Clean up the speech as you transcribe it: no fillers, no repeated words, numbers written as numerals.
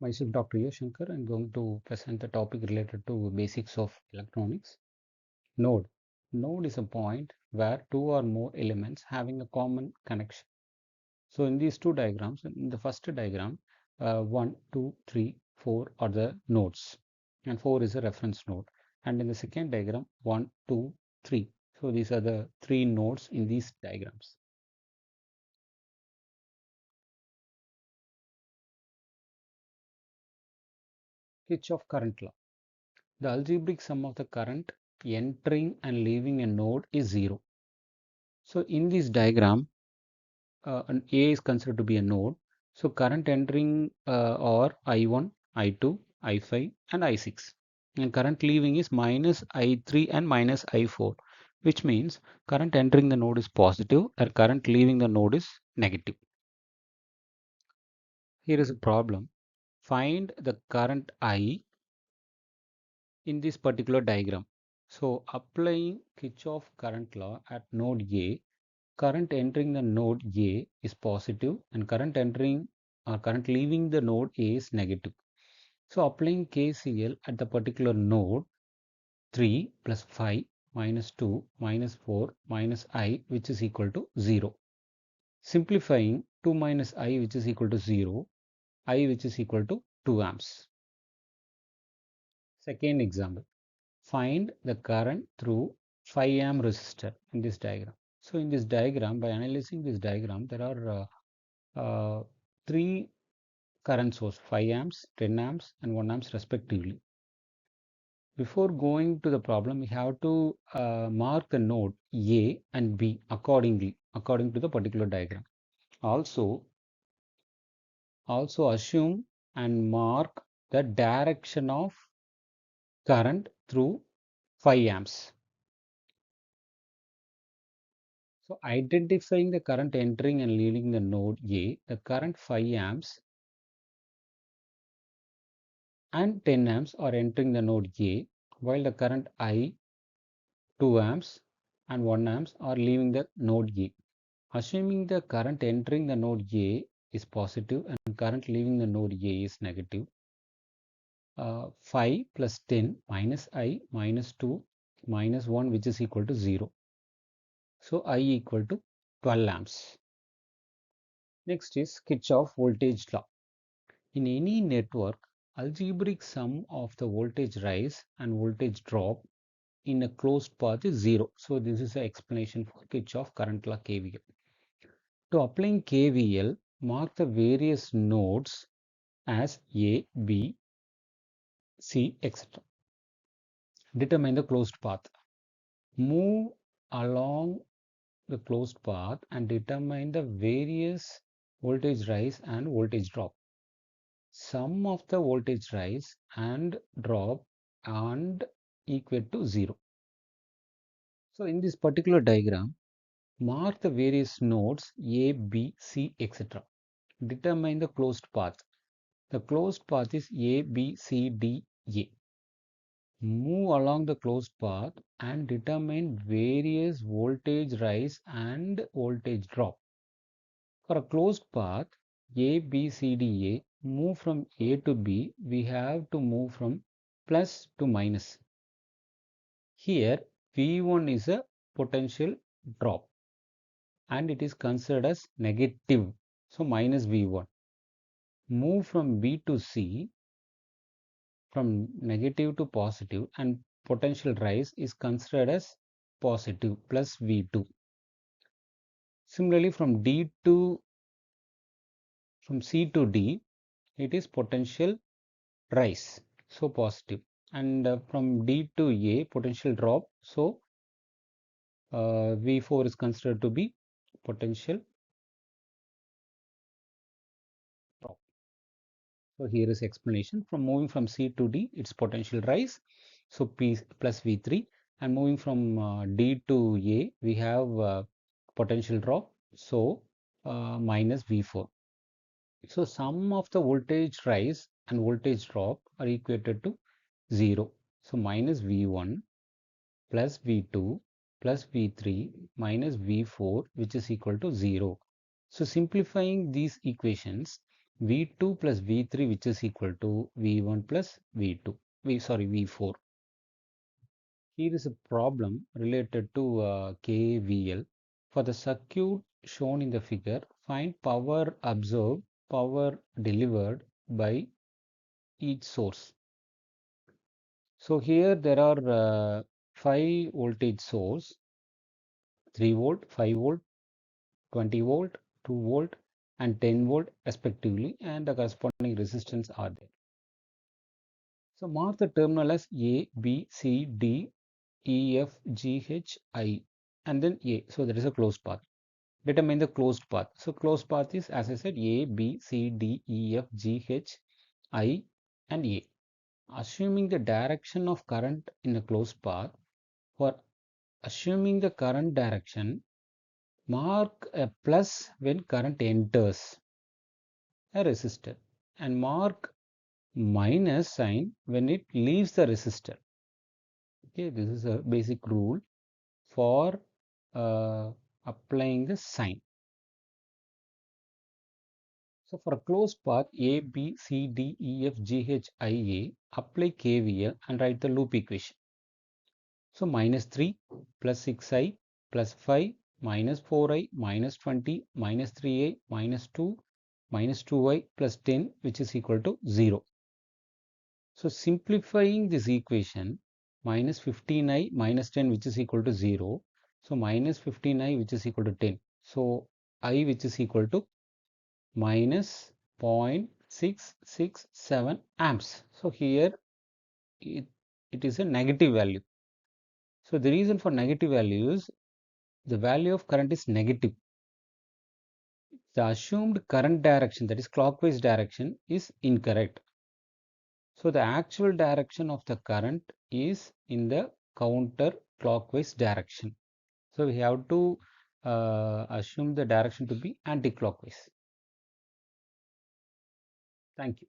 Myself Dr. Yashankar. I'm going to present the topic related to basics of electronics. Node. Node is a point where two or more elements having a common connection. So in these two diagrams, in the first diagram, 1, 2, 3, 4 are the nodes, and 4 is a reference node. And in the second diagram, 1, 2, 3. So these are the three nodes in these diagrams. Kirchhoff current law. The algebraic sum of the current entering and leaving a node is 0. So in this diagram, an A is considered to be a node. So current entering are I1, I2, I5 and I6. And current leaving is minus I3 and minus I4, which means current entering the node is positive and current leaving the node is negative. Here is a problem. Find the current I in this particular diagram. So applying Kirchhoff current law at node A, current entering the node A is positive and current entering or current leaving the node A is negative. So applying KCL at the particular node, 3 plus 5 minus 2 minus 4 minus I, which is equal to 0. Simplifying 2 minus I, which is equal to 0, I, which is equal to 2 amps. Second example, find the current through 5 amp resistor in this diagram. So in this diagram, by analyzing this diagram, there are three current source, 5 amps, 10 amps and 1 amps respectively. Before going to the problem, we have to mark the node A and B accordingly, according to the particular diagram. Also assume and mark the direction of current through 5 amps. So identifying the current entering and leaving the node A, the current 5 amps and 10 amps are entering the node A, while the current I, 2 amps and 1 amps are leaving the node A. Assuming the current entering the node A is positive and current leaving the node A is negative, 5 plus 10 minus I minus 2 minus 1, which is equal to 0. So I equal to 12 amps. Next is Kirchhoff voltage law. In any network, algebraic sum of the voltage rise and voltage drop in a closed path is 0. So this is the explanation for Kirchhoff current law KVL. To applying KVL, mark the various nodes as A, B, C, etc. Determine the closed path. Move along the closed path and determine the various voltage rise and voltage drop. Sum of the voltage rise and drop and equal to 0. So in this particular diagram, mark the various nodes A, B, C, etc. Determine the closed path. The closed path is A, B, C, D, A. Move along the closed path and determine various voltage rise and voltage drop. For a closed path A, B, C, D, A, move from A to B, we have to move from plus to minus. Here V1 is a potential drop and it is considered as negative. So minus V1. Move from B to C, from negative to positive, and potential rise is considered as positive plus V2. Similarly, from C to D, it is potential rise, so positive, and from D to A, potential drop, so V4 is considered to be potential drop. So here is explanation. From moving from C to D, it's potential rise, so P plus V3, and moving from D to A, we have potential drop, so minus V4. So sum of the voltage rise and voltage drop are equated to 0. So minus V1 plus V2 plus V3 minus V4, which is equal to 0. So simplifying these equations, V2 plus V3 which is equal to V1 plus V2, V4. Here is a problem related to KVL. For the circuit shown in the figure, find power absorbed, power delivered by each source. So here there are 5 voltage source, 3 volt, 5 volt, 20 volt, 2 volt and 10 volt respectively, and the corresponding resistance are there. So mark the terminal as A, B, C, D, E, F, G, H, I and then A. So there is a closed path. Determine the closed path. So closed path is, as I said, A, B, C, D, E, F, G, H, I and A. Assuming the direction of current in a closed path, for assuming the current direction, mark a plus when current enters a resistor and mark minus sign when it leaves the resistor. Okay, this is a basic rule for applying the sign. So for a closed path A, B, C, D, E, F, G, H, I, A, apply KVL and write the loop equation. So minus 3 plus 6I plus 5 minus 4I minus 20 minus 3I minus 2 minus 2I plus 10 which is equal to 0. So simplifying this equation, minus 15I minus 10 which is equal to 0. So minus 15I which is equal to 10. So I which is equal to minus 0.667 amps. So here it is a negative value. So the reason for negative value is the value of current is negative. The assumed current direction, that is clockwise direction, is incorrect. So the actual direction of the current is in the counter clockwise direction. So we have to assume the direction to be anti-clockwise. Thank you.